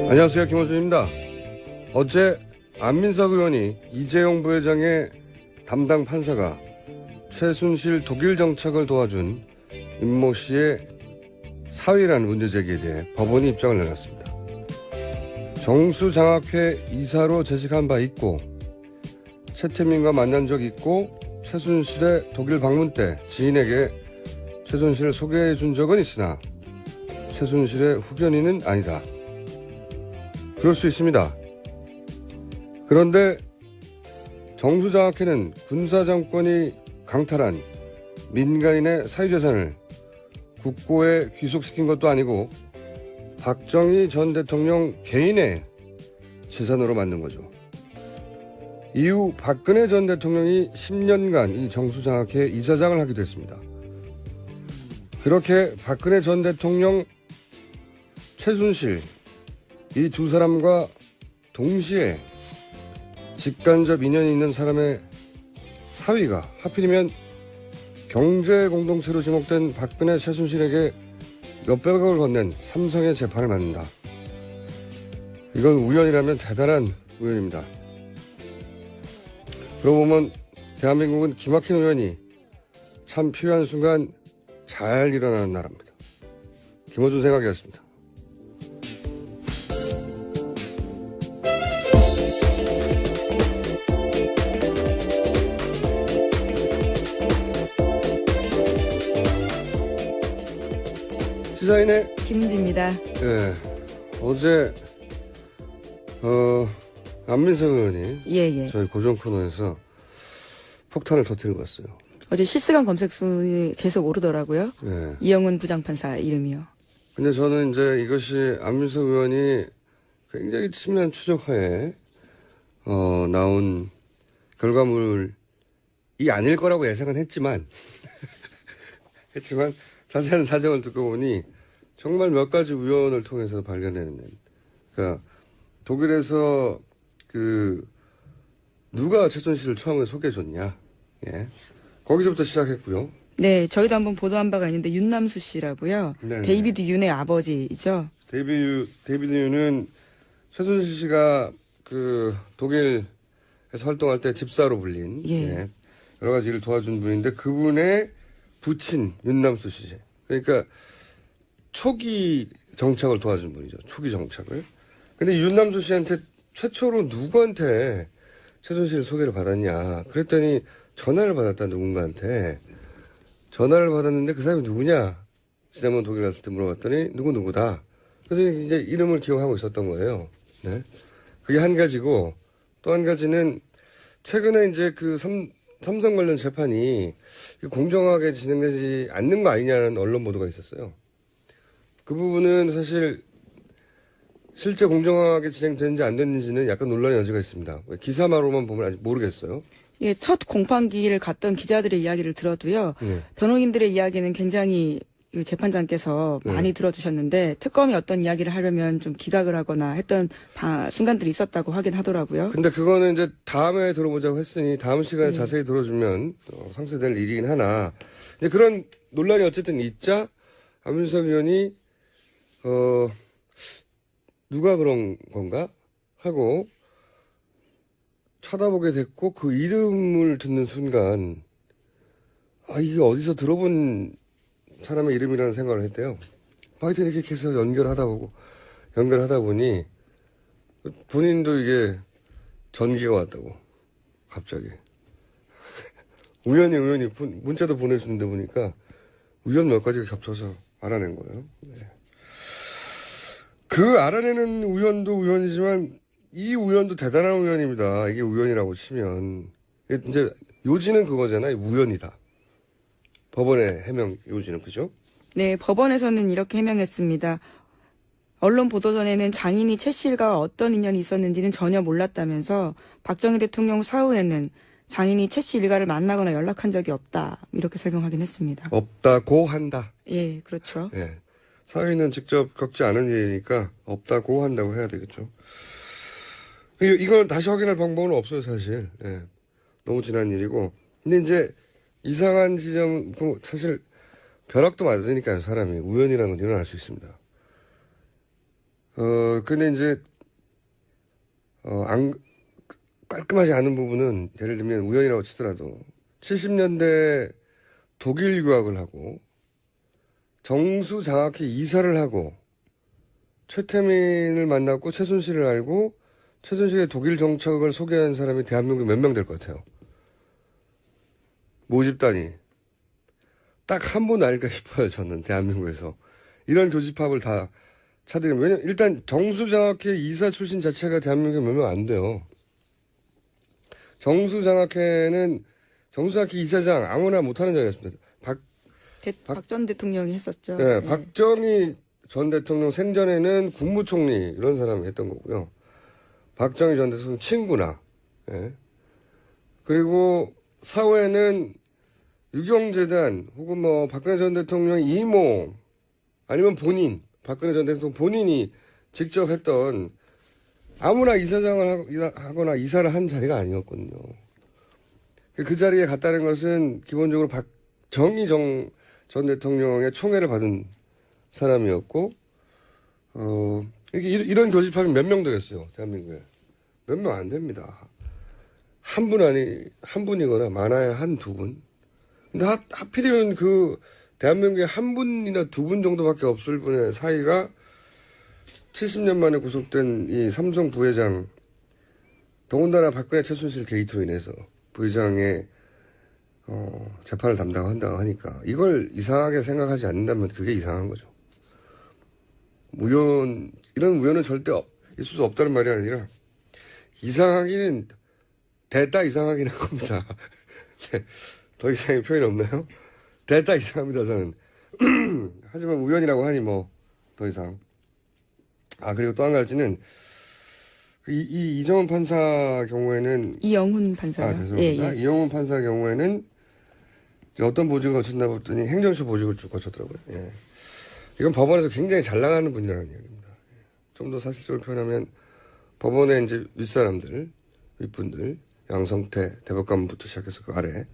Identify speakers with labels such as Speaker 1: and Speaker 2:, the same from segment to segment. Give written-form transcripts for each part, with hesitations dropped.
Speaker 1: 안녕하세요. 김호준입니다. 어제 안민석 의원이 이재용 부회장의 담당 판사가 최순실 독일 정착을 도와준 임모 씨의 사위라는 문제 제기에 대해 법원이 입장을 내놨습니다. 정수장학회 이사로 재직한 바 있고 최태민과 만난 적 있고 최순실의 독일 방문 때 지인에게 최순실을 소개해 준 적은 있으나 최순실의 후견인은 아니다. 그럴 수 있습니다. 그런데 정수장학회는 군사정권이 강탈한 민간인의 사유재산을 국고에 귀속시킨 것도 아니고 박정희 전 대통령 개인의 재산으로 만든 거죠. 이후 박근혜 전 대통령이 10년간 이 정수장학회 이사장을 하기도 했습니다. 그렇게 박근혜 전 대통령, 최순실 이 두 사람과 동시에 직간접 인연이 있는 사람의 사위가 하필이면 경제 공동체로 지목된 박근혜, 최순실에게 몇백억을 건넨 삼성의 재판을 받는다. 이건 우연이라면 대단한 우연입니다. 그러고 보면 대한민국은 기막힌 우연이 참 필요한 순간 잘 일어나는 나라입니다. 김호준 생각이었습니다. 시사인의
Speaker 2: 김은지입니다.
Speaker 1: 예, 어제 안민석 의원이
Speaker 2: 예.
Speaker 1: 저희 고정 코너에서 폭탄을 터뜨리고 왔어요.
Speaker 2: 어제 실시간 검색 순위 계속 오르더라고요.
Speaker 1: 예.
Speaker 2: 이영훈 부장판사 이름이요.
Speaker 1: 근데 저는 이제 이것이 안민석 의원이 굉장히 치밀한 추적하에 나온 결과물이 아닐 거라고 예상은 했지만 자세한 사정을 듣고 보니 정말 몇 가지 우연을 통해서 발견되는, 그러니까 독일에서 누가 최순실을 처음에 소개해줬냐, 예, 거기서부터 시작했고요.
Speaker 2: 네, 저희도 한번 보도한 바가 있는데 윤남수 씨라고요.
Speaker 1: 네네.
Speaker 2: 데이비드 윤의 아버지이죠.
Speaker 1: 데이비드 윤은 최순실 씨가 독일에서 활동할 때 집사로 불린, 예, 여러 가지 일을 도와준 분인데 그분의 부친 윤남수 씨. 그러니까 초기 정착을 도와준 분이죠. 초기 정착을. 근데 윤남수 씨한테 최초로 누구한테 최순실 소개를 받았냐. 그랬더니 전화를 받았다, 누군가한테. 전화를 받았는데 그 사람이 누구냐. 지난번 독일 갔을 때 물어봤더니 누구다. 그래서 이제 이름을 기억하고 있었던 거예요. 네. 그게 한 가지고, 또 한 가지는 최근에 이제 삼성 관련 재판이 공정하게 진행되지 않는 거 아니냐는 언론 보도가 있었어요. 그 부분은 사실 실제 공정하게 진행되는지 안 됐는지는 약간 논란의 여지가 있습니다. 기사마로만 보면 아직 모르겠어요.
Speaker 2: 예, 첫 공판기를 갔던 기자들의 이야기를 들어도요. 변호인들의 이야기는 굉장히 재판장께서 많이 들어주셨는데 특검이 어떤 이야기를 하려면 좀 기각을 하거나 했던 순간들이 있었다고 하긴 하더라고요.
Speaker 1: 근데 그거는 이제 다음에 들어보자고 했으니 다음 시간에 자세히 들어주면 상쇄될 일이긴 하나, 이제 그런 논란이 어쨌든 있자 안민석 의원이 누가 그런 건가 하고 쳐다보게 됐고 그 이름을 듣는 순간 이게 어디서 들어본 사람의 이름이라는 생각을 했대요. 하여튼 이렇게 계속 연결하다 보니 본인도 이게 전기가 왔다고 갑자기 우연히 문자도 보내주는데 보니까 우연 몇 가지가 겹쳐서 알아낸 거예요. 네. 그 알아내는 우연도 우연이지만 이 우연도 대단한 우연입니다. 이게 우연이라고 치면 이제 요지는 그거잖아요. 우연이다. 법원의 해명 요지는 그죠?
Speaker 2: 네, 법원에서는 이렇게 해명했습니다. 언론 보도 전에는 장인이 최 씨가 어떤 인연이 있었는지는 전혀 몰랐다면서 박정희 대통령 사후에는 장인이 최 씨 일가를 만나거나 연락한 적이 없다. 이렇게 설명하긴 했습니다.
Speaker 1: 없다고 한다.
Speaker 2: 예, 그렇죠.
Speaker 1: 예. 사위는 직접 겪지 않은 일이니까 없다고 한다고 해야 되겠죠. 이걸 다시 확인할 방법은 없어요, 사실. 예. 너무 지난 일이고. 근데 이제 이상한 지점, 사실 벼락도 맞으니까요, 사람이. 우연이라는 건 일어날 수 있습니다. 근데 이제, 깔끔하지 않은 부분은 예를 들면 우연이라고 치더라도 70년대 독일 유학을 하고 정수장학회 이사를 하고 최태민을 만났고 최순실을 알고 최순실의 독일 정책을 소개한 사람이 대한민국에 몇 명 될 것 같아요? 모집단이. 딱 한 분 아닐까 싶어요, 저는, 대한민국에서. 이런 교집합을 다 차들이면. 왜냐면, 일단, 정수장학회 이사 출신 자체가 대한민국에 몇 명 안 돼요. 정수장학회 이사장 아무나 못하는 자리였습니다. 박
Speaker 2: 전 대통령이 했었죠.
Speaker 1: 네, 박정희 전 대통령 생전에는 국무총리 이런 사람이 했던 거고요. 박정희 전 대통령 친구나. 예. 그리고 사후에는 유경재단 혹은 뭐 박근혜 전 대통령 이모 아니면 본인 박근혜 전 대통령 본인이 직접 했던 아무나 이사장을 하거나 이사를 한 자리가 아니었거든요. 그 자리에 갔다는 것은 기본적으로 박정희 전 대통령의 총애를 받은 사람이었고, 이런 교집합이 몇 명 되겠어요, 대한민국에. 몇 명 안 됩니다. 한 분이거나 많아야 한 두 분. 근데 하필이면 대한민국에 한 분이나 두 분 정도밖에 없을 분의 사이가 70년 만에 구속된 이 삼성 부회장, 더군다나 박근혜 최순실 게이트로 인해서 부회장의 재판을 담당한다고 하니까 이걸 이상하게 생각하지 않는다면 그게 이상한 거죠. 이런 우연은 절대 있을 수 없다는 말이 아니라 이상하기는 대따 이상하긴 한 겁니다. 더 이상의 표현이 없나요? 대따 이상합니다, 저는. 하지만 우연이라고 하니 뭐 더 이상. 그리고 또 한 가지는 이정훈 판사 경우에는
Speaker 2: 이영훈 판사요.
Speaker 1: 죄송합니다.
Speaker 2: 예.
Speaker 1: 이영훈 판사 경우에는 이제 어떤 보직을 거쳤나 봤더니 행정처 보직을 쭉 거쳤더라고요. 예. 이건 법원에서 굉장히 잘 나가는 분이라는 이야기입니다. 좀 더 사실적으로 표현하면 법원의 이제 윗사람들, 윗분들, 양성태 대법관부터 시작해서 그 아래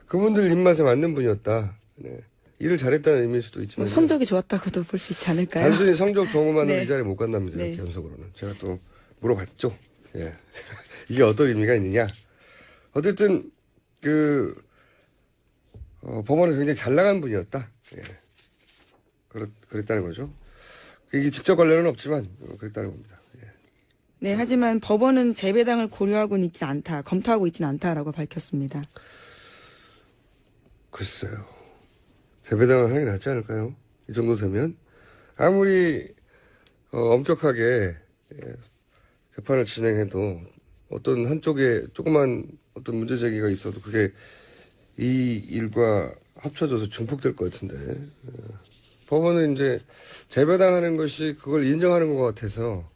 Speaker 1: 그분들 입맛에 맞는 분이었다. 네. 일을 잘했다는 의미일 수도 있지만
Speaker 2: 성적이 좋았다고도 볼 수 있지 않을까요?
Speaker 1: 단순히 성적 좋으만으로
Speaker 2: 네.
Speaker 1: 이 자리에 못 간답니다.
Speaker 2: 네.
Speaker 1: 연속으로는. 제가 또 물어봤죠. 예. 이게 어떤 의미가 있느냐. 어쨌든 법원에서 굉장히 잘 나간 분이었다. 예. 그랬다는 거죠. 이게 직접 관련은 없지만 그랬다는 겁니다. 예.
Speaker 2: 네, 하지만 법원은 재배당을 고려하고는 있지 않다, 검토하고 있지는 않다라고 밝혔습니다.
Speaker 1: 글쎄요. 재배당을 하는 게 낫지 않을까요? 이 정도 되면 아무리 엄격하게 재판을 진행해도 어떤 한쪽에 조그만 어떤 문제 제기가 있어도 그게 이 일과 합쳐져서 중폭될 것 같은데 법원은 이제 재배당하는 것이 그걸 인정하는 것 같아서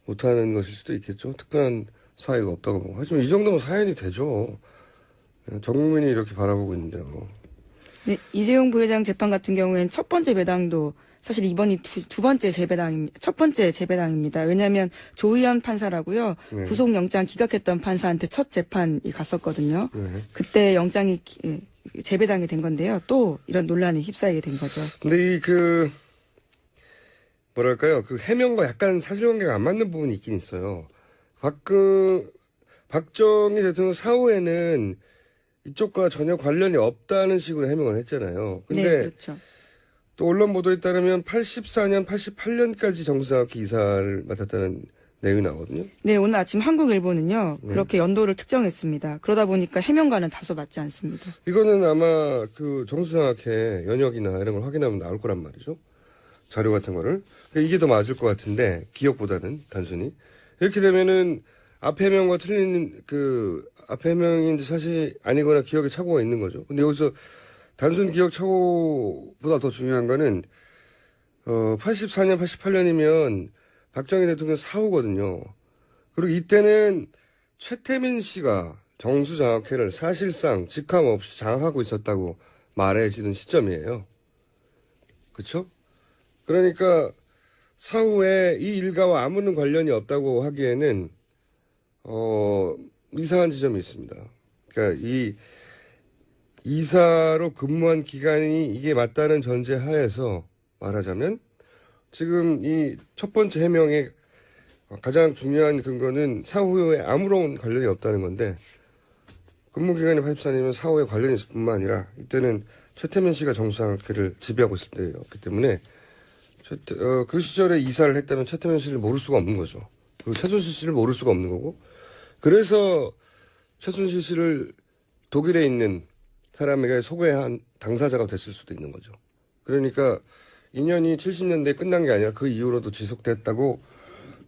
Speaker 1: 못하는 것일 수도 있겠죠. 특별한 사유가 없다고 보고. 하지만 이 정도면 사연이 되죠. 전 국민이 이렇게 바라보고 있는데요.
Speaker 2: 네, 이재용 부회장 재판 같은 경우에는 첫 번째 배당도 사실 이번이 두 번째 재배당입니다. 첫 번째 재배당입니다. 왜냐하면 조희연 판사라고요.
Speaker 1: 네.
Speaker 2: 구속영장 기각했던 판사한테 첫 재판이 갔었거든요.
Speaker 1: 네.
Speaker 2: 그때 영장이 재배당이 된 건데요. 또 이런 논란에 휩싸이게 된 거죠.
Speaker 1: 근데 뭐랄까요. 해명과 약간 사실관계가 안 맞는 부분이 있긴 있어요. 박정희 대통령 사후에는 이쪽과 전혀 관련이 없다는 식으로 해명을 했잖아요. 근데
Speaker 2: 네, 그렇죠.
Speaker 1: 또 언론 보도에 따르면 84년, 88년까지 정수장학회 이사를 맡았다는 내용이 나오거든요.
Speaker 2: 네, 오늘 아침 한국일보는요. 그렇게 연도를 특정했습니다. 그러다 보니까 해명과는 다소 맞지 않습니다.
Speaker 1: 이거는 아마 정수장학회 연역이나 이런 걸 확인하면 나올 거란 말이죠. 자료 같은 거를. 그러니까 이게 더 맞을 것 같은데 기억보다는 단순히. 이렇게 되면은 앞 해명과 틀린 앞 해명인지 사실 아니거나 기억에 착오가 있는 거죠. 근데 여기서 단순 기억 착오보다 더 중요한 거는 84년, 88년이면 박정희 대통령 사후거든요. 그리고 이때는 최태민 씨가 정수장학회를 사실상 직함 없이 장악하고 있었다고 말해지는 시점이에요. 그렇죠? 그러니까 사후에 이 일가와 아무런 관련이 없다고 하기에는 이상한 지점이 있습니다. 그러니까 이 이사로 근무한 기간이 이게 맞다는 전제 하에서 말하자면 지금 이 첫 번째 해명의 가장 중요한 근거는 사후에 아무런 관련이 없다는 건데 근무기간이 84년이면 사후에 관련이 있을 뿐만 아니라 이때는 최태민 씨가 정수장학회를 지배하고 있을 때였기 때문에 그 시절에 이사를 했다면 최태민 씨를 모를 수가 없는 거죠. 그리고 최순실 씨를 모를 수가 없는 거고 그래서 최순실 씨를 독일에 있는 사람에게 소개한 당사자가 됐을 수도 있는 거죠. 그러니까 인연이 70년대에 끝난 게 아니라 그 이후로도 지속됐다고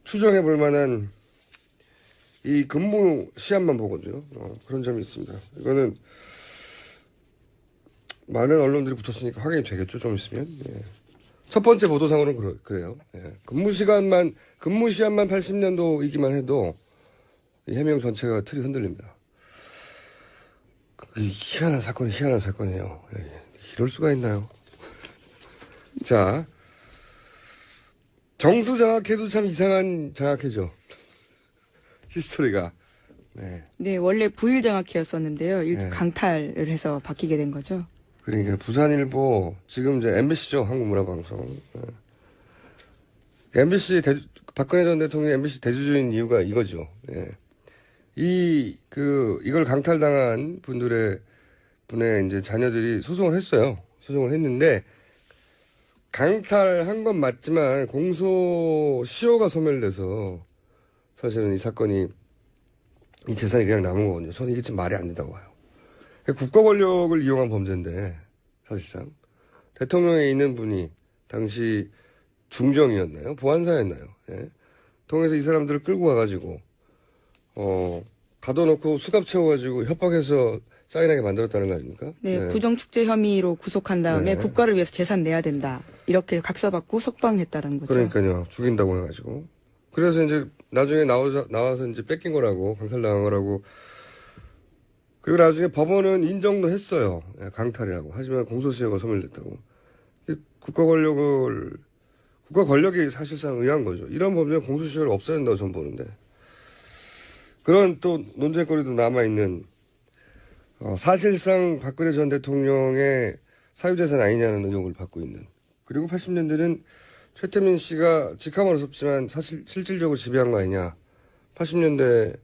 Speaker 1: 추정해 볼 만한 이 근무 시한만 보거든요. 그런 점이 있습니다. 이거는 많은 언론들이 붙었으니까 확인이 되겠죠. 좀 있으면. 예. 첫 번째 보도상으로는 그래요. 예. 근무 시한만 80년도이기만 해도 이 해명 전체가 틀이 흔들립니다. 희한한 사건이에요. 예. 이럴 수가 있나요? 자, 정수장학회도 참 이상한 장학회죠. 히스토리가. 네.
Speaker 2: 네, 원래 부일장학회였었는데요.
Speaker 1: 네.
Speaker 2: 강탈을 해서 바뀌게 된 거죠.
Speaker 1: 그러니까 부산일보 지금 이제 MBC죠. 한국문화방송. 네. MBC 박근혜 전 대통령이 MBC 대주주인 이유가 이거죠. 네. 이걸 강탈당한 분의 이제 자녀들이 소송을 했어요. 소송을 했는데 강탈한 건 맞지만 공소시효가 소멸돼서 사실은 이 사건이 이 재산이 그냥 남은 거거든요. 저는 이게 좀 말이 안 된다고 봐요. 국가 권력을 이용한 범죄인데 사실상 대통령에 있는 분이 당시 중정이었나요? 보안사였나요? 예. 통해서 이 사람들을 끌고 가가지고 가둬놓고 수갑 채워가지고 협박해서 사인하게 만들었다는 거 아닙니까?
Speaker 2: 네, 부정축제 혐의로 구속한 다음에
Speaker 1: 네.
Speaker 2: 국가를 위해서 재산 내야 된다. 이렇게 각서받고 석방했다는 거죠.
Speaker 1: 그러니까요. 죽인다고 해가지고. 그래서 이제 나중에 나와서 이제 뺏긴 거라고, 강탈당한 거라고. 그리고 나중에 법원은 인정도 했어요. 예, 강탈이라고. 하지만 공소시효가 소멸됐다고. 국가 권력이 사실상 의한 거죠. 이런 범죄는 공소시효를 없애야 된다고 저는 보는데. 그런 또 논쟁거리도 남아있는, 사실상 박근혜 전 대통령의 사유재산 아니냐는 의혹을 받고 있는. 그리고 80년대는 최태민 씨가 직함은 없었지만 사실 실질적으로 지배한 거 아니냐. 80년대는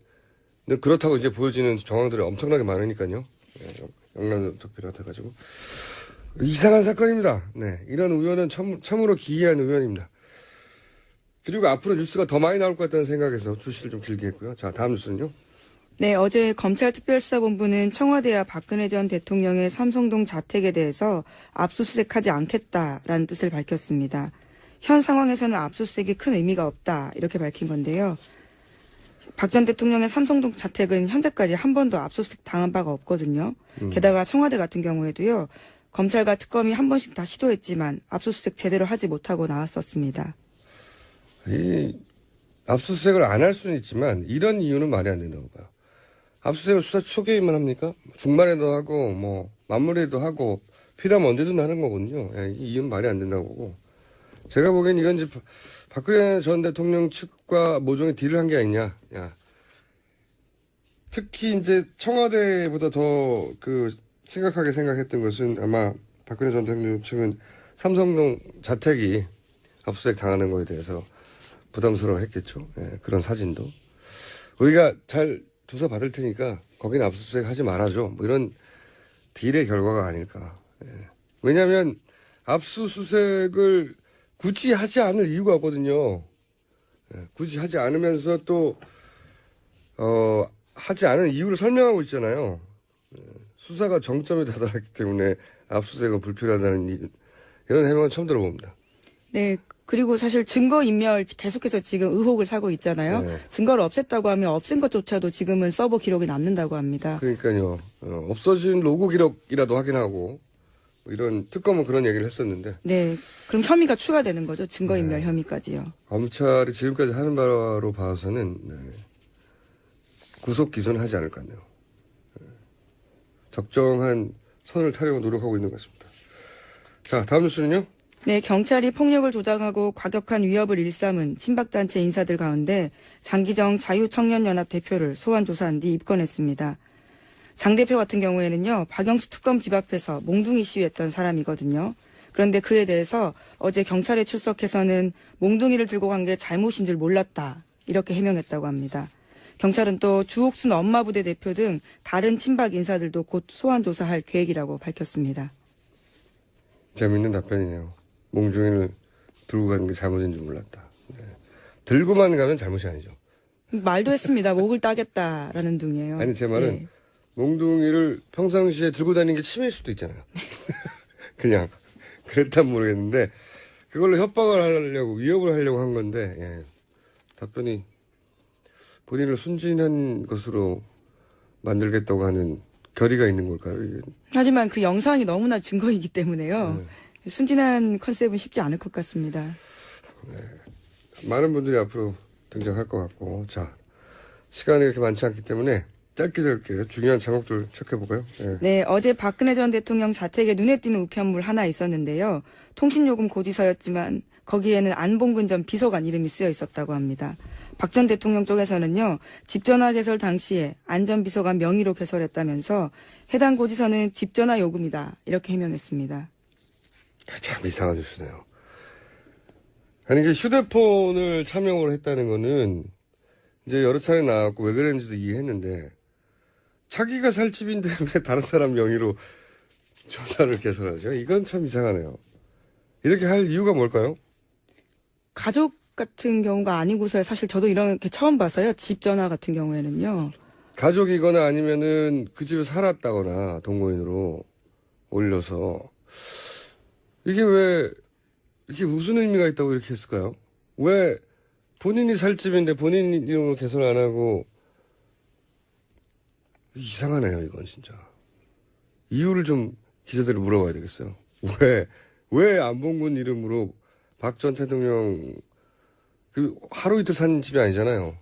Speaker 1: 그렇다고 이제 보여지는 정황들이 엄청나게 많으니까요. 네, 영남도 비롯해가지고. 이상한 사건입니다. 네, 이런 우연은 참으로 기이한 우연입니다. 그리고 앞으로 뉴스가 더 많이 나올 것 같다는 생각에서 주시를 좀 길게 했고요. 자, 다음 뉴스는요.
Speaker 2: 네, 어제 검찰특별수사본부는 청와대와 박근혜 전 대통령의 삼성동 자택에 대해서 압수수색하지 않겠다라는 뜻을 밝혔습니다. 현 상황에서는 압수수색이 큰 의미가 없다 이렇게 밝힌 건데요. 박 전 대통령의 삼성동 자택은 현재까지 한 번도 압수수색 당한 바가 없거든요. 게다가 청와대 같은 경우에도요. 검찰과 특검이 한 번씩 다 시도했지만 압수수색 제대로 하지 못하고 나왔었습니다.
Speaker 1: 이 압수수색을 안 할 수는 있지만 이런 이유는 말이 안 된다고 봐요. 압수수색을 수사 초기에만 합니까? 중반에도 하고 뭐 마무리에도 하고 필요하면 언제든 하는 거거든요. 예, 이 이유는 말이 안 된다고 보고 제가 보기엔 이건 이제 박근혜 전 대통령 측과 모종의 딜을 한 게 아니냐. 야. 특히 이제 청와대보다 더 심각하게 생각했던 것은 아마 박근혜 전 대통령 측은 삼성동 자택이 압수수색 당하는 거에 대해서 부담스러워 했겠죠. 예, 그런 사진도. 우리가 잘 조사 받을 테니까 거기는 압수수색 하지 말아줘. 뭐 이런 딜의 결과가 아닐까. 예. 왜냐하면 압수수색을 굳이 하지 않을 이유가 없거든요. 예, 굳이 하지 않으면서 또 하지 않은 이유를 설명하고 있잖아요. 예, 수사가 정점에 다다랐기 때문에 압수수색은 불필요하다는 이런 해명은 처음 들어봅니다.
Speaker 2: 네. 그리고 사실 증거인멸 계속해서 지금 의혹을 사고 있잖아요.
Speaker 1: 네.
Speaker 2: 증거를 없앴다고 하면 없앤 것조차도 지금은 서버 기록이 남는다고 합니다.
Speaker 1: 그러니까요. 없어진 로그 기록이라도 확인하고 이런 특검은 그런 얘기를 했었는데.
Speaker 2: 네. 그럼 혐의가 추가되는 거죠. 증거인멸 혐의까지요.
Speaker 1: 검찰이 지금까지 하는 바로 봐서는 구속 기소는 하지 않을 것 같네요. 적정한 선을 타려고 노력하고 있는 것 같습니다. 자, 다음 뉴스는요.
Speaker 2: 네, 경찰이 폭력을 조장하고 과격한 위협을 일삼은 친박단체 인사들 가운데 장기정 자유청년연합 대표를 소환 조사한 뒤 입건했습니다. 장 대표 같은 경우에는요, 박영수 특검 집 앞에서 몽둥이 시위했던 사람이거든요. 그런데 그에 대해서 어제 경찰에 출석해서는 몽둥이를 들고 간 게 잘못인 줄 몰랐다. 이렇게 해명했다고 합니다. 경찰은 또 주옥순 엄마 부대 대표 등 다른 친박 인사들도 곧 소환 조사할 계획이라고 밝혔습니다.
Speaker 1: 재밌는 답변이네요. 몽둥이를 들고 가는 게 잘못인 줄 몰랐다. 네. 들고만 가면 잘못이 아니죠.
Speaker 2: 말도 했습니다. 목을 따겠다라는 둥이에요.
Speaker 1: 아니 제 말은
Speaker 2: 네.
Speaker 1: 몽둥이를 평상시에 들고 다니는 게 취미일 수도 있잖아요. 그냥 그랬단 모르겠는데 그걸로 협박을 하려고 위협을 하려고 한 건데 예. 답변이 본인을 순진한 것으로 만들겠다고 하는 결의가 있는 걸까요? 이게?
Speaker 2: 하지만 그 영상이 너무나 증거이기 때문에요. 순진한 컨셉은 쉽지 않을 것 같습니다.
Speaker 1: 많은 분들이 앞으로 등장할 것 같고 자 시간이 그렇게 많지 않기 때문에 짧게 중요한 제목들 체크해볼까요? 예.
Speaker 2: 네, 어제 박근혜 전 대통령 자택에 눈에 띄는 우편물 하나 있었는데요. 통신요금 고지서였지만 거기에는 안봉근 전 비서관 이름이 쓰여 있었다고 합니다. 박 전 대통령 쪽에서는요. 집전화 개설 당시에 안 전 비서관 명의로 개설했다면서 해당 고지서는 집전화 요금이다. 이렇게 해명했습니다.
Speaker 1: 참 이상한 뉴스네요. 아니 이게 휴대폰을 참여를 했다는 거는 이제 여러 차례 나왔고 왜 그랬는지도 이해했는데 자기가 살 집인데 왜 다른 사람 명의로 전화를 개설하죠? 이건 참 이상하네요. 이렇게 할 이유가 뭘까요?
Speaker 2: 가족 같은 경우가 아니고서야 사실 저도 이렇게 처음 봐서요. 집 전화 같은 경우에는요.
Speaker 1: 가족이거나 아니면은 그 집에 살았다거나 동거인으로 올려서 이게 무슨 의미가 있다고 이렇게 했을까요? 왜 본인이 살 집인데 본인 이름으로 개설 안 하고 이상하네요, 이건 진짜. 이유를 좀 기자들이 물어봐야 되겠어요. 왜 안봉근 이름으로 박 전 대통령 하루 이틀 산 집이 아니잖아요.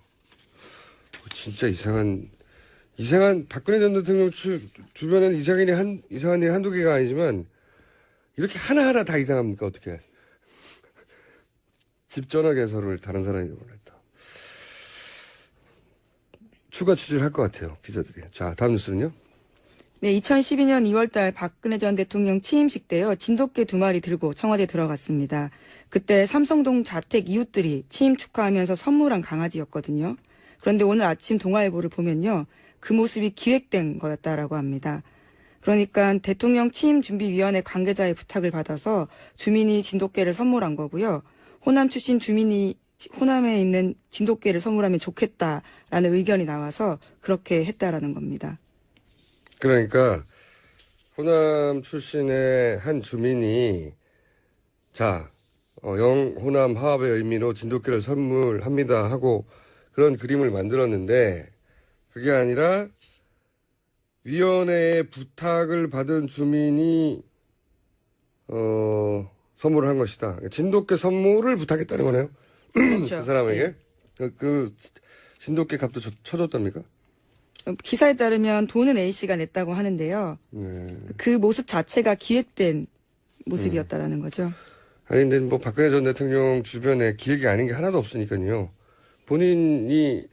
Speaker 1: 진짜 이상한 박근혜 전 대통령 주변에는 이상한 일이 한두 개가 아니지만 이렇게 하나하나 다 이상합니까, 어떻게. 집 전화 개설을 다른 사람이 원했다. 추가 취재를 할 것 같아요, 기자들이. 자, 다음 뉴스는요?
Speaker 2: 네, 2012년 2월달 박근혜 전 대통령 취임식 때요. 진돗개 2마리 들고 청와대 들어갔습니다. 그때 삼성동 자택 이웃들이 취임 축하하면서 선물한 강아지였거든요. 그런데 오늘 아침 동아일보를 보면요. 그 모습이 기획된 거였다라고 합니다. 그러니까 대통령 취임준비위원회 관계자의 부탁을 받아서 주민이 진돗개를 선물한 거고요. 호남 출신 주민이 호남에 있는 진돗개를 선물하면 좋겠다라는 의견이 나와서 그렇게 했다라는 겁니다.
Speaker 1: 그러니까 호남 출신의 한 주민이 영호남 화합의 의미로 진돗개를 선물합니다 하고 그런 그림을 만들었는데 그게 아니라 위원회의 부탁을 받은 주민이 선물을 한 것이다. 진돗개 선물을 부탁했다는 거네요.
Speaker 2: 그렇죠.
Speaker 1: 그 사람에게
Speaker 2: 네.
Speaker 1: 그 진돗개 값도 쳐줬답니까?
Speaker 2: 기사에 따르면 돈은 A씨가 냈다고 하는데요.
Speaker 1: 네.
Speaker 2: 그 모습 자체가 기획된 모습이었다라는 거죠.
Speaker 1: 아니 근데 뭐 박근혜 전 대통령 주변에 기획이 아닌 게 하나도 없으니까요. 본인이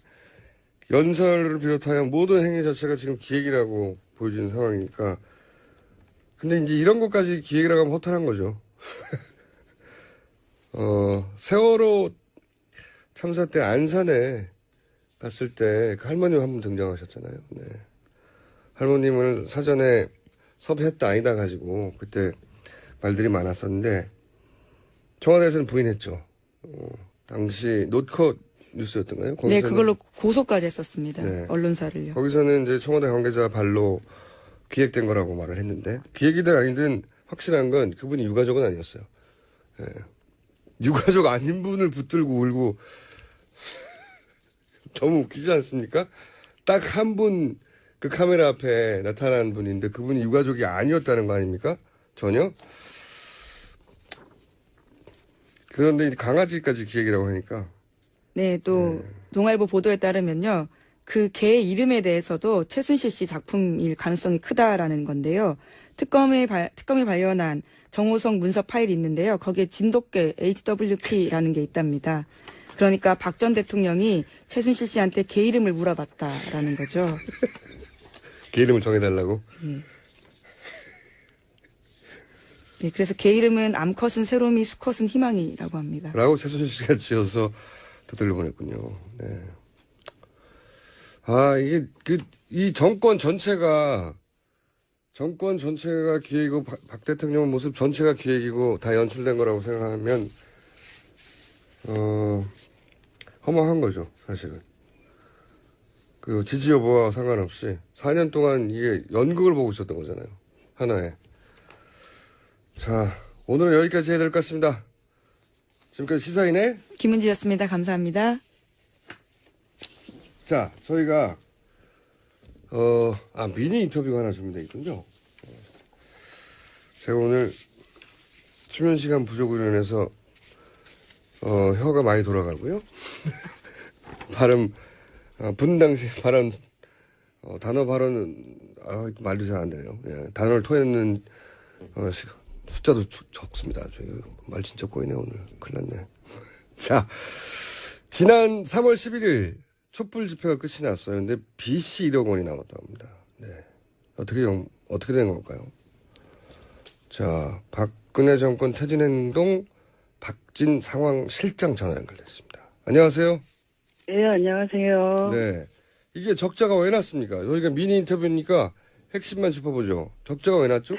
Speaker 1: 연설을 비롯하여 모든 행위 자체가 지금 기획이라고 보여지는 상황이니까. 근데 이제 이런 것까지 기획이라고 하면 허탈한 거죠. 세월호 참사 때 안산에 갔을 때 그 할머님 한 분 등장하셨잖아요. 네. 할머님을 사전에 섭외했다 아니다 가지고 그때 말들이 많았었는데 청와대에서는 부인했죠. 당시 노컷 뉴스였던가요?
Speaker 2: 네, 그걸로 고소까지 했었습니다.
Speaker 1: 네.
Speaker 2: 언론사를요.
Speaker 1: 거기서는 이제 청와대 관계자 발로 기획된 거라고 말을 했는데 기획이든 아니든 확실한 건 그분이 유가족은 아니었어요. 네. 유가족 아닌 분을 붙들고 울고 너무 웃기지 않습니까? 딱 한 분 그 카메라 앞에 나타난 분인데 그분이 유가족이 아니었다는 거 아닙니까? 전혀? 그런데 강아지까지 기획이라고 하니까.
Speaker 2: 네, 또 동아일보 보도에 따르면요. 그 개 이름에 대해서도 최순실 씨 작품일 가능성이 크다라는 건데요. 특검이 발견한 정호성 문서 파일이 있는데요. 거기에 진돗개 HWP라는 게 있답니다. 그러니까 박 전 대통령이 최순실 씨한테 개 이름을 물어봤다라는 거죠.
Speaker 1: 개 이름을 정해달라고?
Speaker 2: 네. 네, 그래서 개 이름은 암컷은 새로미, 수컷은 희망이라고 합니다.
Speaker 1: 라고 최순실 씨가 지어서 더 들려보냈군요. 네. 아, 이 정권 전체가 기획이고, 박 대통령 모습 전체가 기획이고, 다 연출된 거라고 생각하면, 허망한 거죠, 사실은. 그 지지 여부와 상관없이 4년 동안 이게 연극을 보고 있었던 거잖아요. 하나에. 자, 오늘은 여기까지 해야 될 것 같습니다. 지금까지 시사인의
Speaker 2: 김은지였습니다. 감사합니다.
Speaker 1: 자, 저희가 미니 인터뷰가 하나 준비되어 있군요. 제가 오늘 수면 시간 부족으로 인해서 혀가 많이 돌아가고요. 발음 분당시 발언 단어 발언은 말도 잘 안 되네요. 예, 단어를 토해내는 숫자도 적습니다. 저희 말 진짜 꼬이네 오늘. 큰일 났네. 자, 지난 3월 11일 촛불 집회가 끝이 났어요. 근데 빚이 1억 원이 남았다고 합니다. 네. 어떻게 된 걸까요? 자, 박근혜 정권 퇴진 행동 박진 상황 실장 전화 연결됐습니다. 안녕하세요.
Speaker 3: 네, 안녕하세요.
Speaker 1: 네. 이게 적자가 왜 났습니까? 저희가 미니 인터뷰니까 핵심만 짚어보죠. 적자가 왜 났죠?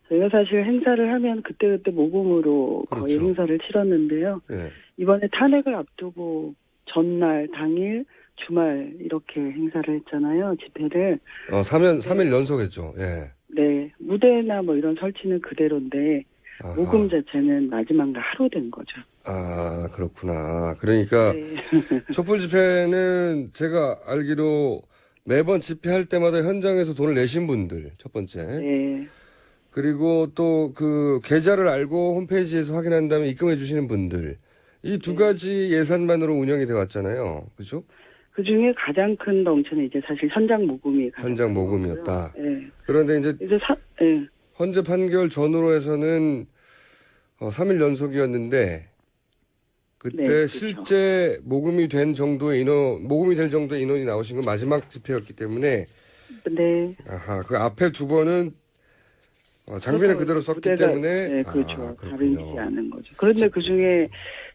Speaker 3: 저희가 사실 행사를 하면 그때그때 모금으로
Speaker 1: 그렇죠.
Speaker 3: 거의 행사를 치렀는데요.
Speaker 1: 네.
Speaker 3: 이번에 탄핵을 앞두고 전날, 당일, 주말 이렇게 행사를 했잖아요. 집회를.
Speaker 1: 3일 연속했죠. 예.
Speaker 3: 네. 무대나 뭐 이런 설치는 그대로인데
Speaker 1: 아하.
Speaker 3: 모금 자체는 마지막 날 하루 된 거죠.
Speaker 1: 아, 그렇구나. 그러니까
Speaker 3: 네.
Speaker 1: 촛불 집회는 제가 알기로 매번 집회할 때마다 현장에서 돈을 내신 분들, 첫 번째.
Speaker 3: 네.
Speaker 1: 그리고 또 그 계좌를 알고 홈페이지에서 확인한 다음에 입금해 주시는 분들. 이 두 가지 예산만으로 운영이 돼 왔잖아요. 그죠?
Speaker 3: 그 중에 가장 큰 덩치는 이제 사실 현장 모금이
Speaker 1: 현장 모금이었다.
Speaker 3: 네.
Speaker 1: 그런데 이제
Speaker 3: 네.
Speaker 1: 헌재 판결 전후로 해서는 3일 연속이었는데 그때
Speaker 3: 네, 그렇죠.
Speaker 1: 실제 모금이 될 정도의 인원이 나오신 건 마지막 집회였기 때문에
Speaker 3: 네.
Speaker 1: 아하, 그 앞에 두 번은 장비는 그대로 썼기
Speaker 3: 무대가,
Speaker 1: 때문에
Speaker 3: 네, 그렇죠.
Speaker 1: 그렇군요.
Speaker 3: 다르지 않은 거죠. 그런데 그 중에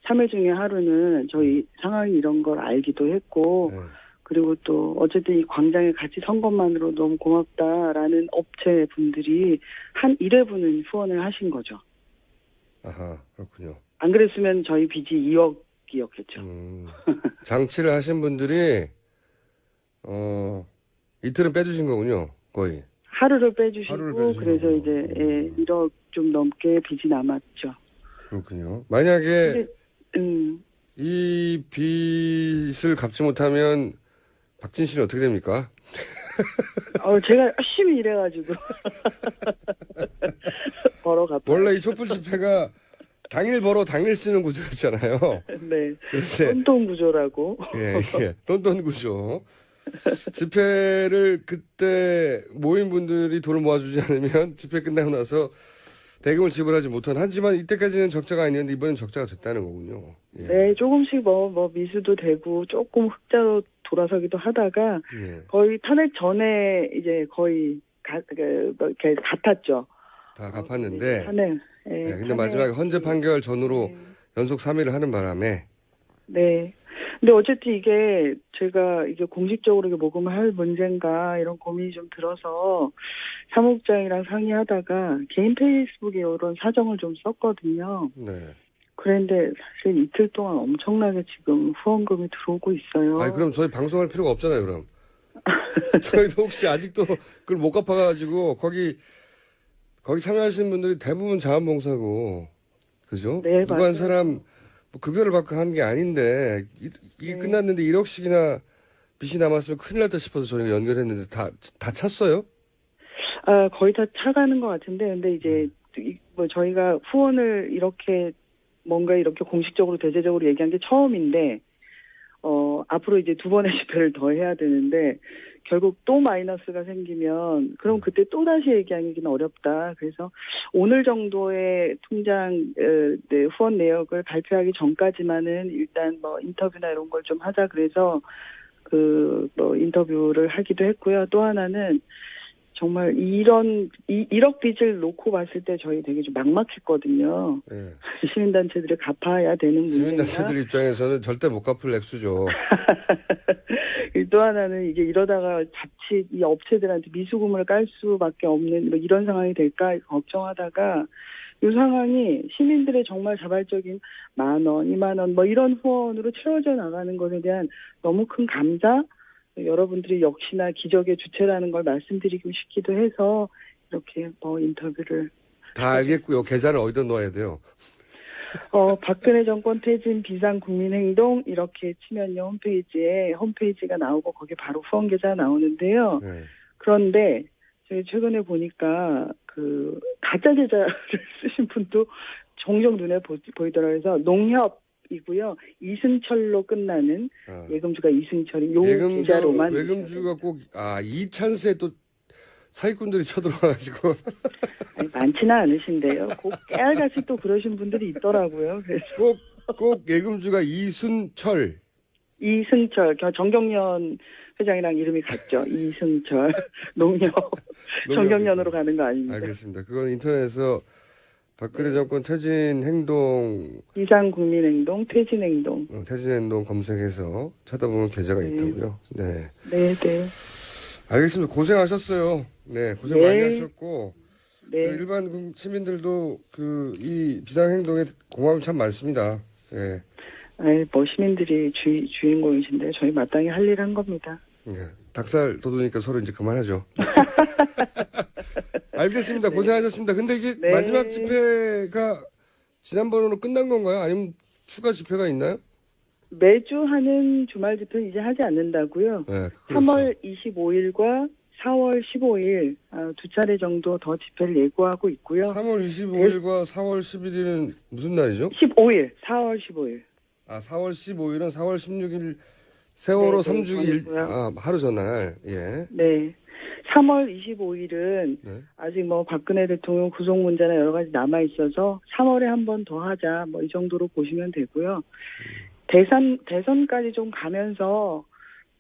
Speaker 3: 3회 중에 하루는 저희 상황이 이런 걸 알기도 했고
Speaker 1: 네.
Speaker 3: 그리고 또 어쨌든 이 광장에 같이 선 것만으로 너무 고맙다라는 업체 분들이 한 1회분은 후원을 하신 거죠.
Speaker 1: 아하, 그렇군요.
Speaker 3: 안 그랬으면 저희 빚이 2억이었겠죠.
Speaker 1: 장치를 하신 분들이 이틀은 빼주신 거군요, 거의.
Speaker 3: 하루를 빼주시고
Speaker 1: 하루를 빼주신
Speaker 3: 그래서
Speaker 1: 거고.
Speaker 3: 이제 1억 좀 넘게 빚이 남았죠.
Speaker 1: 그렇군요. 만약에
Speaker 3: 근데,
Speaker 1: 이 빚을 갚지 못하면 박진 씨는 어떻게 됩니까?
Speaker 3: 제가 열심히 일해가지고 벌어갚아요.
Speaker 1: 원래 이 촛불 집회가 당일 벌어 당일 쓰는 구조였잖아요.
Speaker 3: 네.
Speaker 1: 그런데
Speaker 3: 혼돈 구조라고.
Speaker 1: 예, 똔똔 구조. 집회를 그때 모인 분들이 돈을 모아주지 않으면 집회 끝나고 나서 대금을 지불하지 못한 하지만 이때까지는 적자가 아니었는데 이번엔 적자가 됐다는 거군요. 예.
Speaker 3: 네, 조금씩 뭐 미수도 되고 조금 흑자로 돌아서기도 하다가
Speaker 1: 예.
Speaker 3: 거의 탄핵 전에 이제 거의 이렇게 같았죠.
Speaker 1: 다 갚았는데
Speaker 3: 탄핵.
Speaker 1: 예, 근데 마지막에 헌재 판결 전후로 연속 3일을 하는 바람에
Speaker 3: 네. 근데 어쨌든 이게 제가 이게 공식적으로 이게 모금을 할 문제인가 이런 고민이 좀 들어서 사무국장이랑 상의하다가 개인 페이스북에 이런 사정을 좀 썼거든요.
Speaker 1: 네.
Speaker 3: 그런데 사실 이틀 동안 엄청나게 지금 후원금이 들어오고 있어요.
Speaker 1: 아니 그럼 저희 방송할 필요가 없잖아요. 그럼 저희도 혹시 아직도 그걸 못 갚아가지고 거기 참여하시는 분들이 대부분 자원봉사고 그죠?
Speaker 3: 네,
Speaker 1: 누가
Speaker 3: 맞아요.
Speaker 1: 한 사람 뭐 급여를 받고 하는 게 아닌데 이게
Speaker 3: 네.
Speaker 1: 끝났는데 1억씩이나 빚이 남았으면 큰일 났다 싶어서 저희가 연결했는데 다 찼어요?
Speaker 3: 거의 다 차가는 것 같은데, 근데 이제, 뭐 저희가 후원을 이렇게, 뭔가 이렇게 공식적으로, 대대적으로 얘기한 게 처음인데, 앞으로 이제 2번의 집회를 더 해야 되는데, 결국 또 마이너스가 생기면, 그럼 그때 또 다시 얘기하기는 어렵다. 그래서 오늘 정도의 통장, 네, 후원 내역을 발표하기 전까지만은 일단 뭐 인터뷰나 이런 걸 좀 하자. 그래서, 인터뷰를 하기도 했고요. 또 하나는, 정말 이런 1억 빚을 놓고 봤을 때 저희 되게 좀 막막했거든요.
Speaker 1: 예.
Speaker 3: 시민단체들을 갚아야 되는 문제인가.
Speaker 1: 시민단체들 입장에서는 절대 못 갚을 액수죠.
Speaker 3: 또 하나는 이게 이러다가 자칫 이 업체들한테 미수금을 깔 수밖에 없는 뭐 이런 상황이 될까 걱정하다가 이 상황이 시민들의 정말 자발적인 10,000원, 20,000원 뭐 이런 후원으로 채워져 나가는 것에 대한 너무 큰 감사, 여러분들이 역시나 기적의 주체라는 걸 말씀드리고 싶기도 해서 이렇게 뭐 인터뷰를
Speaker 1: 다 알겠고요. 계좌는 어디다 넣어야 돼요?
Speaker 3: 박근혜 정권 퇴진 비상국민행동 이렇게 치면요 홈페이지가 나오고 거기 바로 후원 계좌 나오는데요.
Speaker 1: 네.
Speaker 3: 그런데 저희 최근에 보니까 그 가짜 계좌를 쓰신 분도 종종 눈에 보이더라고요. 그래서 농협이고요. 이승철로 끝나는 예금주가 이승철이 요 계좌로만
Speaker 1: 외금주가 꼭 이 찬스에 또 사기꾼들이 쳐들어와가지고
Speaker 3: 아니, 많지는 않으신데요. 꼭 깨알같이 또 그러신 분들이 있더라고요. 그래서
Speaker 1: 꼭 예금주가 이순철
Speaker 3: 정경련 회장이랑 이름이 같죠. 이승철 농협 정경련으로 가는 거 아닙니다.
Speaker 1: 알겠습니다. 그건 인터넷에서 박근혜 정권 퇴진 행동
Speaker 3: 비상국민행동 퇴진행동
Speaker 1: 퇴진행동 검색해서 찾아보면 계좌가 있다고요. 네.
Speaker 3: 네.
Speaker 1: 알겠습니다. 고생하셨어요. 네, 고생
Speaker 3: 네.
Speaker 1: 많이 하셨고
Speaker 3: 네.
Speaker 1: 그 일반 시민들도 이 비상행동에 고마움이 참 많습니다. 네.
Speaker 3: 뭐 시민들이 주인공이신데 저희 마땅히 할 일 한 겁니다.
Speaker 1: 네. 닭살 돋으니까 서로 이제 그만하죠. 알겠습니다. 고생하셨습니다. 근데 이게
Speaker 3: 네.
Speaker 1: 마지막 집회가 지난번으로 끝난 건가요? 아니면 추가 집회가 있나요?
Speaker 3: 매주 하는 주말 집회는 이제 하지 않는다고요.
Speaker 1: 네,
Speaker 3: 3월 25일과 4월 15일 두 차례 정도 더 집회를 예고하고 있고요.
Speaker 1: 3월 25일과 4월 11일은 무슨 날이죠?
Speaker 3: 15일, 4월 15일.
Speaker 1: 4월 15일은 4월 16일 세월호
Speaker 3: 네,
Speaker 1: 3주기 하루 전날. 예.
Speaker 3: 네. 3월 25일은
Speaker 1: 네.
Speaker 3: 아직 뭐 박근혜 대통령 구속 문제나 여러 가지 남아 있어서 3월에 한 번 더 하자 뭐 이 정도로 보시면 되고요. 대선까지 좀 가면서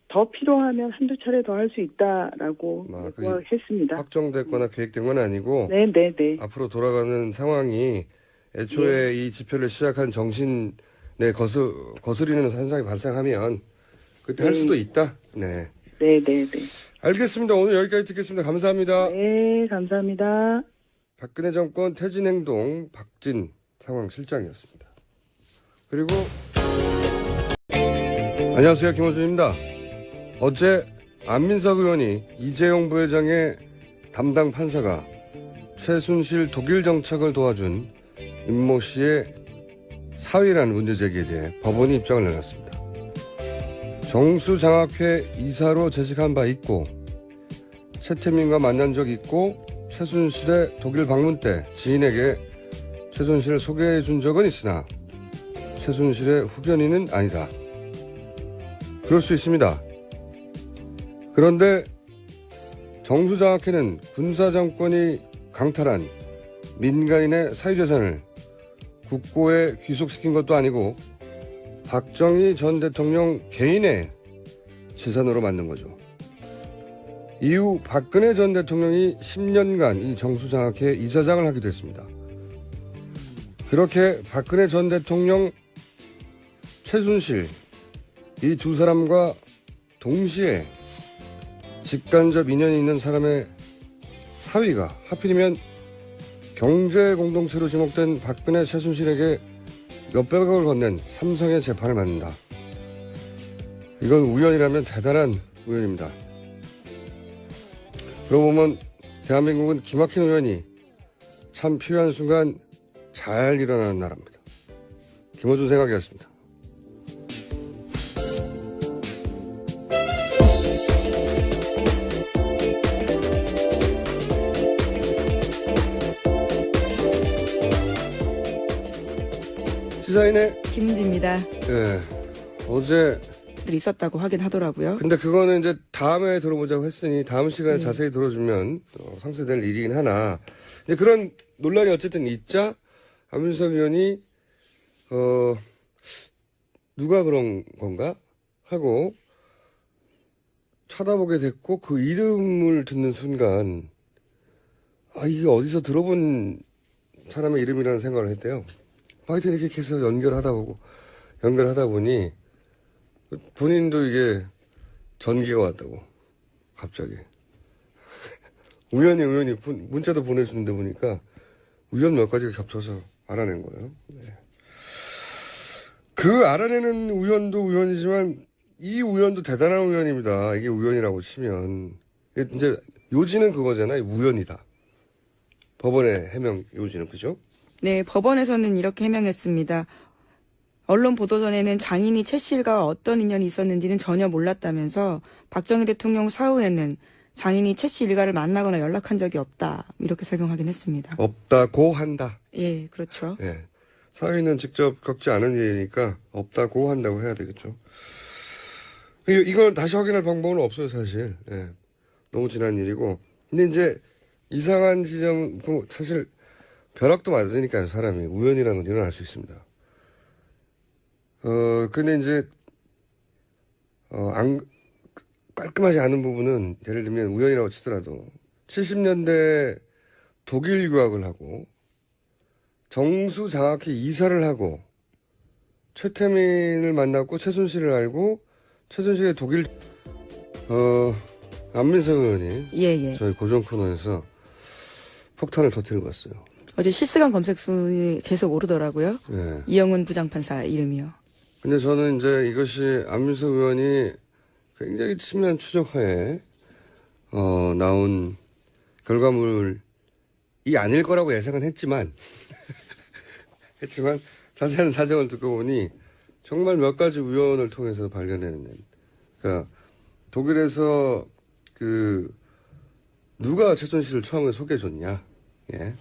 Speaker 3: 더 필요하면 한두 차례 더 할 수 있다라고 했습니다.
Speaker 1: 확정됐거나 계획된 건 아니고
Speaker 3: 네.
Speaker 1: 앞으로 돌아가는 상황이 애초에 이 집회를 시작한 정신에 거스리는 현상이 발생하면 그때 할 수도 있다. 네.
Speaker 3: 네.
Speaker 1: 알겠습니다. 오늘 여기까지 듣겠습니다. 감사합니다.
Speaker 3: 네, 감사합니다.
Speaker 1: 박근혜 정권 퇴진행동 박진 상황실장이었습니다. 그리고 안녕하세요. 김호준입니다. 어제 안민석 의원이 이재용 부회장의 담당 판사가 최순실 독일 정착을 도와준 임모 씨의 사위라는 문제 제기에 대해 법원이 입장을 내놨습니다. 정수장학회 이사로 재직한 바 있고 최태민과 만난 적 있고 최순실의 독일 방문 때 지인에게 최순실을 소개해 준 적은 있으나 최순실의 후견인은 아니다. 그럴 수 있습니다. 그런데 정수장학회는 군사정권이 강탈한 민간인의 사유재산을 국고에 귀속시킨 것도 아니고 박정희 전 대통령 개인의 재산으로 만든 거죠. 이후 박근혜 전 대통령이 10년간 이 정수장학회 이사장을 하기도 했습니다. 그렇게 박근혜 전 대통령, 최순실 이 두 사람과 동시에 직간접 인연이 있는 사람의 사위가 하필이면 경제 공동체로 지목된 박근혜 최순실에게 몇백억을 건넨 삼성의 재판을 받는다. 이건 우연이라면 대단한 우연입니다. 그러고 보면 대한민국은 기막힌 우연이 참 필요한 순간 잘 일어나는 나라입니다. 김호준 생각이었습니다. 시사인의
Speaker 2: 김은지입니다.
Speaker 1: 네, 어제
Speaker 2: 있었다고 하긴 하더라고요.
Speaker 1: 근데 그거는 이제 다음에 들어보자고 했으니 다음 시간에 자세히 들어주면 상쇄될 일이긴 하나 이제 그런 논란이 어쨌든 있자 안민석 의원이 누가 그런 건가 하고 쳐다보게 됐고 그 이름을 듣는 순간 아 이게 어디서 들어본 사람의 이름이라는 생각을 했대요. 하여튼 이렇게 계속 연결하다 보니 본인도 이게 전기가 왔다고 갑자기 우연히 문자도 보내주는데 보니까 우연 몇 가지가 겹쳐서 알아낸 거예요. 네. 그 알아내는 우연도 우연이지만 이 우연도 대단한 우연입니다. 이게 우연이라고 치면 이제 요지는 그거잖아요. 우연이다. 법원의 해명 요지는 그죠?
Speaker 2: 네, 법원에서는 이렇게 해명했습니다. 언론 보도 전에는 장인이 최 씨가 어떤 인연이 있었는지는 전혀 몰랐다면서 박정희 대통령 사후에는 장인이 최 씨 일가를 만나거나 연락한 적이 없다. 이렇게 설명하긴 했습니다.
Speaker 1: 없다고 한다.
Speaker 2: 예, 그렇죠.
Speaker 1: 예. 사회는 직접 겪지 않은 일이니까 없다고 한다고 해야 되겠죠. 이걸 다시 확인할 방법은 없어요, 사실. 예. 너무 지난 일이고. 근데 이제 이상한 지점, 사실 벼락도 맞으니까요, 사람이. 우연이라는 건 일어날 수 있습니다. 근데 이제, 깔끔하지 않은 부분은 예를 들면 우연이라고 치더라도 70년대 독일 유학을 하고 정수장학회 이사를 하고 최태민을 만났고 최순실을 알고 최순실의 독일 안민석 의원이
Speaker 2: 예.
Speaker 1: 저희 고정 코너에서 폭탄을 터뜨리고 왔어요.
Speaker 2: 어제 실시간 검색 순위 계속 오르더라고요.
Speaker 1: 예.
Speaker 2: 이영훈 부장판사 이름이요.
Speaker 1: 근데 저는 이제 이것이 안민석 의원이 굉장히 치밀한 추적하에 나온 결과물이 아닐 거라고 예상은 했지만 자세한 사정을 듣고 보니 정말 몇 가지 우연을 통해서 발견해낸. 그러니까 독일에서 누가 최순실을 처음에 소개해줬냐. 예.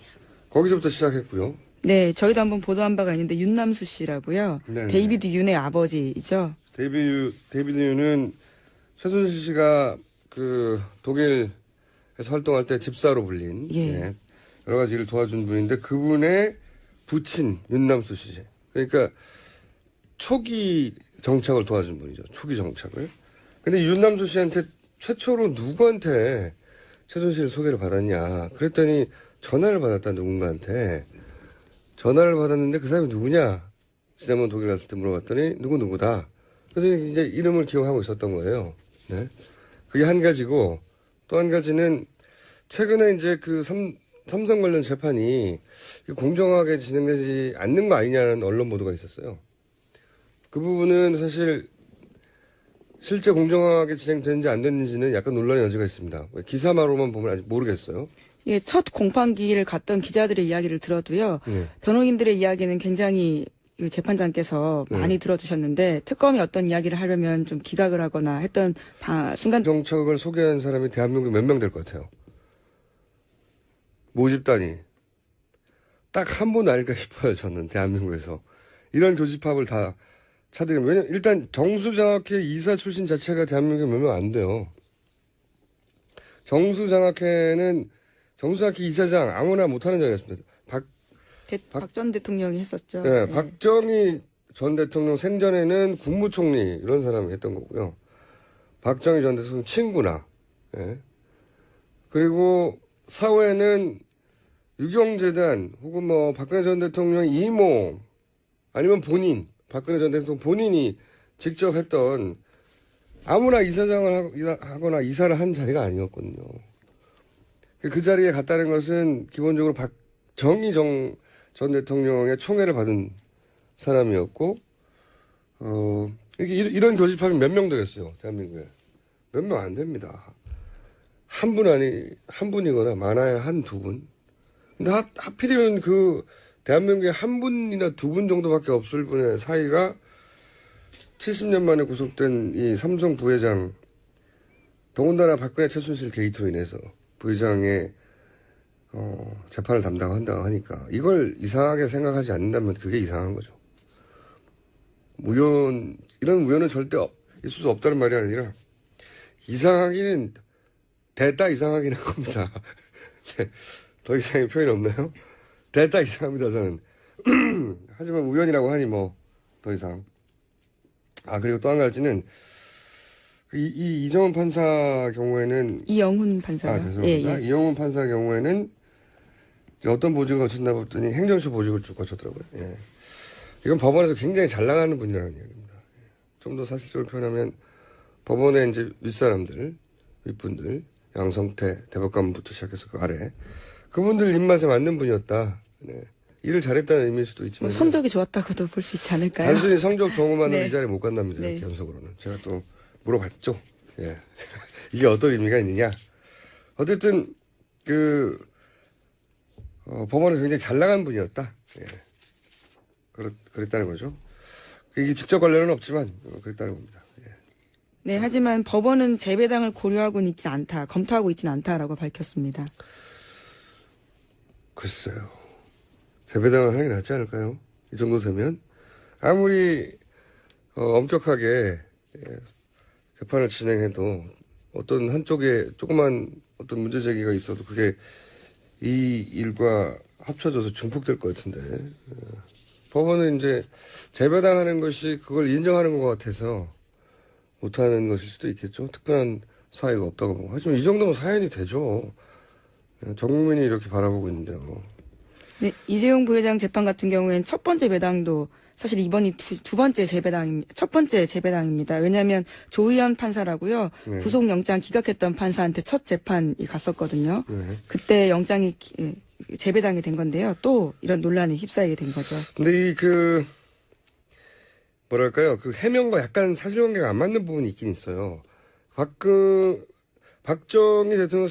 Speaker 1: 거기서부터 시작했고요.
Speaker 2: 네, 저희도 한번 보도한 바가 있는데 윤남수 씨라고요.
Speaker 1: 네네.
Speaker 2: 데이비드 윤의 아버지이죠.
Speaker 1: 데이비드 윤은 최순실 씨가 독일에서 활동할 때 집사로 불린 예. 여러 가지 일을 도와준 분인데 그분의 부친 윤남수 씨. 그러니까 초기 정착을 도와준 분이죠. 초기 정착을. 근데 윤남수 씨한테 최초로 누구한테 최순실 소개를 받았냐. 그랬더니 전화를 받았다 누군가한테. 전화를 받았는데 그 사람이 누구냐. 지난번 독일 갔을 때 물어봤더니 누구다. 그래서 이제 이름을 기억하고 있었던 거예요. 네. 그게 한 가지고 또 한 가지는 최근에 이제 삼성 관련 재판이 공정하게 진행되지 않는 거 아니냐는 언론 보도가 있었어요. 그 부분은 사실 실제 공정하게 진행되는지 안 됐는지는 약간 논란의 여지가 있습니다. 기사마로만 보면 아직 모르겠어요.
Speaker 2: 예, 첫 공판기를 갔던 기자들의 이야기를 들어도요. 변호인들의 이야기는 굉장히 재판장께서 많이 들어주셨는데 특검이 어떤 이야기를 하려면 좀 기각을 하거나 했던 순간
Speaker 1: 정책을 소개한 사람이 대한민국에 몇 명 될 것 같아요. 모집단이 딱 한 분 아닐까 싶어요. 저는 대한민국에서 이런 교집합을 다 차들면 왜냐면 일단 정수장학회 이사 출신 자체가 대한민국에 몇 명 안 돼요. 정수장학회 이사장 아무나 못하는 자리였습니다.
Speaker 2: 박 전 대통령이 했었죠.
Speaker 1: 네, 박정희 전 대통령 생전에는 국무총리 이런 사람이 했던 거고요. 박정희 전 대통령 친구나. 예. 그리고 사후에는 유경재단 혹은 박근혜 전 대통령 이모 아니면 박근혜 전 대통령 본인이 직접 했던 아무나 이사장을 하거나 이사를 한 자리가 아니었거든요. 그 자리에 갔다는 것은 기본적으로 박정희 전 대통령의 총애를 받은 사람이었고, 이런 교집합이 몇 명 되겠어요, 대한민국에. 몇 명 안 됩니다. 한 분이거나 많아야 한두 분. 근데 하필이면 대한민국에 한 분이나 두 분 정도밖에 없을 분의 사이가 70년 만에 구속된 이 삼성 부회장, 더군다나 박근혜 최순실 게이트로 인해서 부회장의 재판을 담당한다고 하니까 이걸 이상하게 생각하지 않는다면 그게 이상한 거죠. 이런 우연은 절대 있을 수 없다는 말이 아니라 이상하기는 대따 이상하긴 한 겁니다. 더 이상의 표현이 없나요? 대따 이상합니다, 저는. 하지만 우연이라고 하니 더 이상. 그리고 또 한 가지는 이 이정훈 판사 경우에는
Speaker 2: 이영훈 판사요.
Speaker 1: 죄송합니다. 이영훈 판사 경우에는 이제 어떤 보직을 거쳤나 봤더니 행정처 보직을 쭉 거쳤더라고요. 예. 이건 법원에서 굉장히 잘 나가는 분이라는 이야기입니다. 좀 더 사실적으로 표현하면 법원의 이제 윗사람들, 윗분들, 양성태 대법관부터 시작해서 그 아래 그분들 입맛에 맞는 분이었다. 네. 일을 잘했다는 의미일 수도 있지만
Speaker 2: 성적이 좋았다고도 볼 수 있지 않을까요?
Speaker 1: 단순히 성적 좋은 것만으로
Speaker 2: 네.
Speaker 1: 이 자리에 못 간답니다.
Speaker 2: 네.
Speaker 1: 이렇게 연속으로는. 제가 또 물어봤죠. 예. 이게 어떤 의미가 있느냐. 어쨌든 법원에서 굉장히 잘 나간 분이었다. 예. 그랬다는 거죠. 이게 직접 관련은 없지만 그랬다는 겁니다. 예.
Speaker 2: 네, 하지만 법원은 재배당을 고려하고는 있지 않다, 검토하고 있지는 않다라고 밝혔습니다.
Speaker 1: 글쎄요. 재배당을 하는 게 낫지 않을까요? 이 정도 되면 아무리 엄격하게 재판을 진행해도 어떤 한쪽에 조그만 어떤 문제 제기가 있어도 그게 이 일과 합쳐져서 중폭될 것 같은데 법원은 이제 재배당하는 것이 그걸 인정하는 것 같아서 못하는 것일 수도 있겠죠. 특별한 사유가 없다고 보고. 하지만 이 정도면 사연이 되죠. 전 국민이 이렇게 바라보고 있는데요.
Speaker 2: 네, 이재용 부회장 재판 같은 경우에는 첫 번째 배당도 사실 이번이 두 번째 재배당입니다. 첫 번째 재배당입니다. 왜냐하면 조희연 판사라고요.
Speaker 1: 네.
Speaker 2: 구속영장 기각했던 판사한테 첫 재판이 갔었거든요.
Speaker 1: 네.
Speaker 2: 그때 영장이 재배당이 된 건데요. 또 이런 논란에 휩싸이게 된 거죠.
Speaker 1: 근데 뭐랄까요. 그 해명과 약간 사실관계가 안 맞는 부분이 있긴 있어요. 박정희 대통령